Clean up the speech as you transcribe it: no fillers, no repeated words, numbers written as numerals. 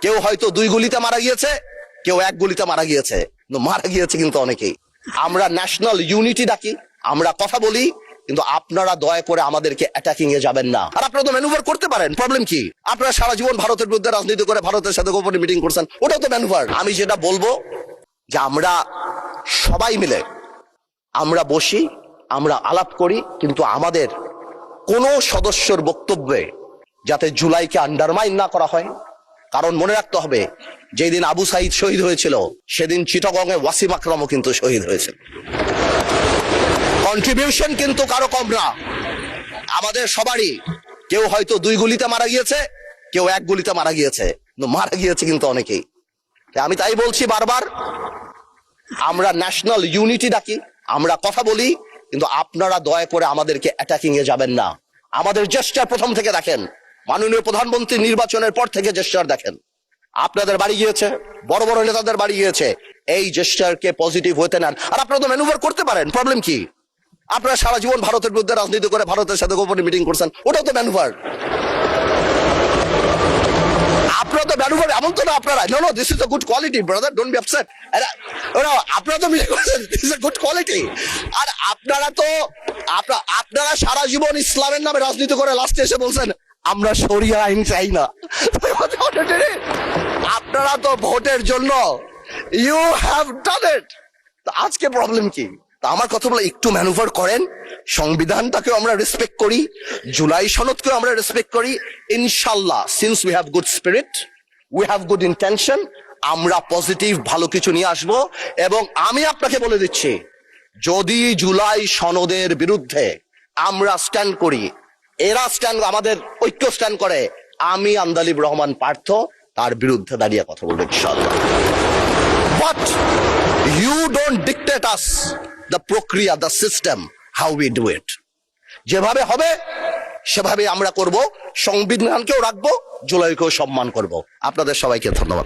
কেউ হয়তো 2 গুলিতে মারা গিয়েছে, কেউ 1 গুলিতে মারা গিয়েছে, কিন্তু মারা গিয়েছে কিন্তু অনেকেই। আমরা ন্যাশনাল ইউনিটি ডাকি, আমরা কথা বলি, কিন্তু আপনারা দয়া করে আমাদেরকে অ্যাটাকিং এ যাবেন না। আর আপনারা তো ম্যানুভার করতে পারেন, প্রবলেম কি? আপনারা সারা জীবন ভারতের বিরুদ্ধে রাজনীতি করে ভারতের সাথে গোপনে মিটিং করছেন, ওটাও তো ম্যানুভার। আমি যেটা বলবো যে আমরা সবাই মিলে আমরা বসি, আমরা আলাপ করি, কিন্তু আমাদের কোন সদস্যর বক্তব্যে যাতে জুলাইকে আন্ডারমাইন না করা হয়। কারণ মনে রাখতে হবে, যেদিন আবু সাইদ শহীদ হয়েছিল সেদিন চিটাগংয়ে ওয়াসিম আকরামও কিন্তু শহীদ হয়েছে। কন্ট্রিবিউশন কিন্তু কারো কম না, আমাদের সবারই। কেউ হয়তো 2 গুলিতে মারা গিয়েছে, কেউ 1 গুলিতে মারা গিয়েছে, কিন্তু মারা গিয়েছে কিন্তু অনেকেই। আমি তাই বলছি বারবার, আমরা ন্যাশনাল ইউনিটি ডাকি, আমরা কথা বলি, কিন্তু আপনারা দয়া করে আমাদেরকে অ্যাটাকিং এ যাবেন না। আমাদের জেস্টার প্রথম থেকে দেখেন, মাননীয় প্রধানমন্ত্রী নির্বাচনের পর থেকে জেস্টার দেখেন। আপনাদের বাড়ি গিয়েছে, বড় বড় নেতাদের বাড়ি গিয়েছে, এই জেস্টারকে পজিটিভ হতে নেন। আর আপনারা তো ম্যানুভার করতে পারেন, প্রবলেম কি? আপনারা সারা জীবন ভারতের বিরুদ্ধে রাজনীতি করে ভারতের সাথে গোপনে মিটিং করছেন, ওটাও তো ম্যানুভার। আপনারা তো ম্যানুভার, এমন তো না আপনারা। No, this is a good quality brother, don't be upset. আপনারা তো মিটিং করছেন, this is a good quality. আর আপনারা সারা জীবন ইসলামের নামে রাজনীতি করে লাস্টে এসে বলছেন আমরা শরিয়া আইন চাই না। আপনারা তো ভোটের জন্য ইউ হ্যাভ ডান ইট। আজকে প্রবলেম কি? আমার কথা বলে একটু ম্যানুভার করেন, সংবিধানটাকে আমরা রেসপেক্ট করি, জুলাই সনদকে আমরা রেসপেক্ট করি। ইনশাল্লাহ, since we have good spirit, we have good intention, আমরা পজিটিভ ভালো কিছু নিয়ে আসব। এবং আমি আপনাকে বলে দিচ্ছি, যদি জুলাই সনদের বিরুদ্ধে আমরা স্ট্যান্ড করি, এরা স্ট্যান্ড, আমাদের ঐক্য স্ট্যান্ড করে, আমি আন্দালিব রহমান পার্থ তার বিরুদ্ধে দাঁড়িয়ে কথা বলবো ইনশাআল্লাহ। But you don't dictate us the প্রক্রিয়া, the system, how we do it. যেভাবে হবে সেভাবে আমরা করব, সংবিধানকেও রাখবো, জুলাইকেও সম্মান করব। আপনাদের সবাইকে ধন্যবাদ।